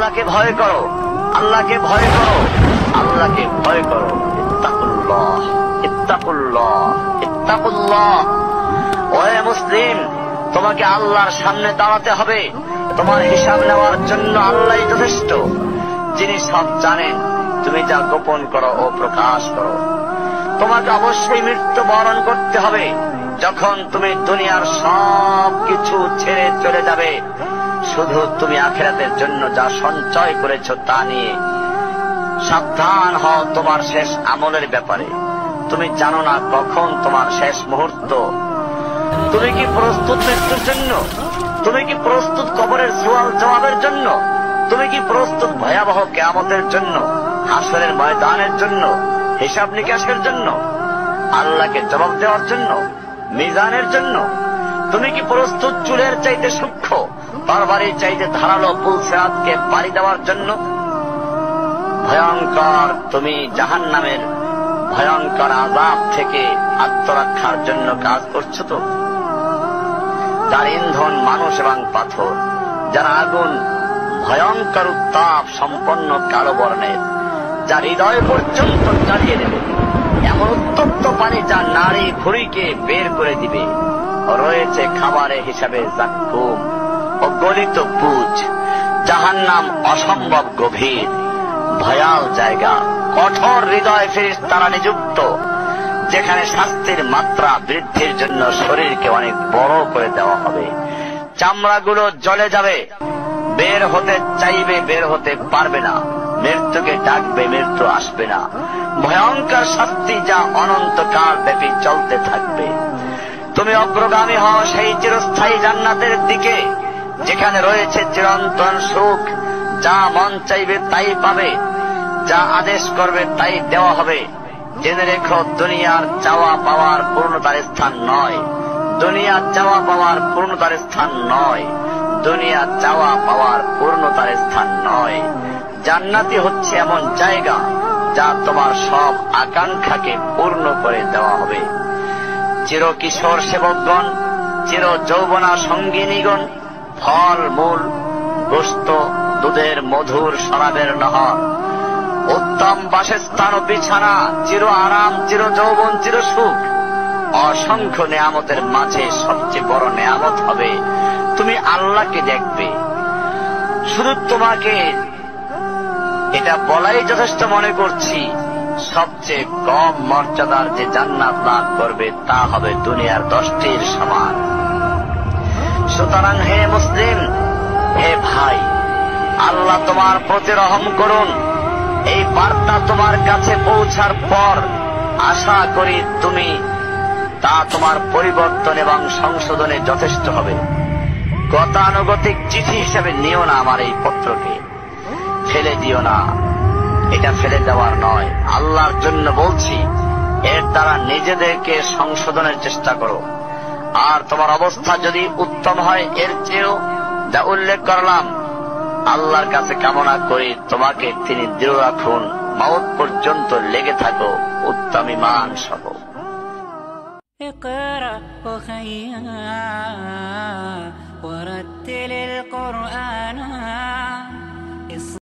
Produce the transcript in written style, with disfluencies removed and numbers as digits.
আল্লাহকে ভয় করো, আল্লাহকে ভয় করো, আল্লাহকে ভয় করো। ইত্তাকুল্লাহ, ইত্তাকুল্লাহ, ইত্তাকুল্লাহ। ওহে মুসলিম, তোমাকে আল্লাহর সামনে দাঁড়াতে হবে। তোমার হিসাব নেওয়ার জন্য আল্লাহই যথেষ্ট, যিনি সব জানেন, তুমি যা গোপন করো ও প্রকাশ করো। তোমাকে অবশ্যই মৃত্যু বরণ করতে হবে। যখন তুমি দুনিয়ার সব কিছু ছেড়ে চলে যাবে, শুধু তুমি আখিরাতের জন্য যা সঞ্চয় করেছো তা নিয়ে সাবধান হও তোমার শেষ আমলের ব্যাপারে। তুমি জানো না কখন তোমার শেষ মুহূর্ত। তুমি কি প্রস্তুত মৃত্যুর জন্য? তুমি কি প্রস্তুত কবরের সওয়াল জবাবের জন্য? তুমি কি প্রস্তুত ভয়াবহ কিয়ামতের জন্য, হাসরের ময়দানের জন্য, হিসাব নিকাশের জন্য, আল্লাহকে জবাব দেওয়ার জন্য, মিজানের জন্য? তুমি কি প্রস্তুত চুলের চাইতে সূক্ষ্ম, তরবারির চাইতে ধারালো পুল সিরাতকে পাড়ি দেওয়ার জন্য? ভয়ঙ্কর তুমি জাহান্নামের ভয়ঙ্কর আযাব থেকে আত্মরক্ষার জন্য কাজ করছো তো? যার ইন্ধন মানুষ এবং পাথর, যার আগুন ভয়ঙ্কর উত্তাপ সম্পন্ন কালো বর্ণের, যা হৃদয় পর্যন্ত জ্বালিয়ে দেবে, এমন উত্তপ্ত পানি যা নাড়ি ভুঁড়িকে বের করে দিবে। রয়েছে খাবারে হিসাবে জাক্কুম ও গলিত পুজ। জাহান্নাম অসম্ভব গভীর, ভয়াল জায়গা, কঠোর হৃদয় ফেরেশতারা নিযুক্ত, যেখানে শাস্তির মাত্রা বৃদ্ধির জন্য শরীরকে অনেক বড় করে দেওয়া হবে। চামড়াগুলো জ্বলে যাবে, বের হতে চাইবে, বের হতে পারবে না। মৃত্যুকে ডাকবে, মৃত্যু আসবে না। ভয়ঙ্কর শাস্তি যা অনন্তকাল ব্যাপী চলতে থাকবে। তুমি অগ্রগামী হও সেই চিরস্থায়ী জান্নাতের দিকে, যেখানে রয়েছে চিরন্তন সুখ। যা মন চাইবে তাই পাবে, যা আদেশ করবে তাই দেওয়া হবে। জেনে রেখো, দুনিয়ার চাওয়া পাওয়ার পূর্ণতার স্থান নয়, দুনিয়া চাওয়া পাওয়ার পূর্ণতার স্থান নয়, দুনিয়া চাওয়া পাওয়ার পূর্ণতার স্থান নয়। জান্নাতি হচ্ছে এমন জায়গা যা তোমার সব আকাঙ্ক্ষাকে পূর্ণ করে দেওয়া হবে। চির কিশোর সেবকগণ, চির যৌবনা সঙ্গিনীগণ, ফল মূল, গোশত, দুধের মধুর শরাবের নহর, উত্তম বাসস্থান ও বিছানা, চির আরাম, চির যৌবন, চির সুখ, অসংখ্য নেয়ামতের মাঝে সবচেয়ে বড় নেয়ামত হবে তুমি আল্লাহকে দেখবে। শুধু তোমাকে এটা বলাই যথেষ্ট মনে করছি, সবচেয়ে কম মর্যাদার যে জান্নাত লাভ করবে তা হবে দুনিয়ার 10টির সমান। সুতরাং হে মুসলিম, হে ভাই, আল্লাহ তোমার প্রতি রহম করুন। এই বার্তা তোমার কাছে পৌঁছার পর আশা করি তুমি তা তোমার পরিবর্তন এবং সংশোধনে যথেষ্ট হবে। গতানুগতিক চিঠি হিসেবে নিও না আমার এই পত্রকে, ফেলে দিও না। এটা ফেলে দেওয়ার নয়, আল্লাহর জন্য বলছি। এর দ্বারা নিজেদেরকে সংশোধনের চেষ্টা করো। আর তোমার অবস্থা যদি উত্তম হয় এর চেয়েও, যা উল্লেখ করলাম, আল্লাহর কাছে কামনা করি তোমাকে তিনি দৃঢ় রাখুন, মওত পর্যন্ত লেগে থাকো উত্তম ঈমান সহ। اقرأ أخيا ورتل القرآن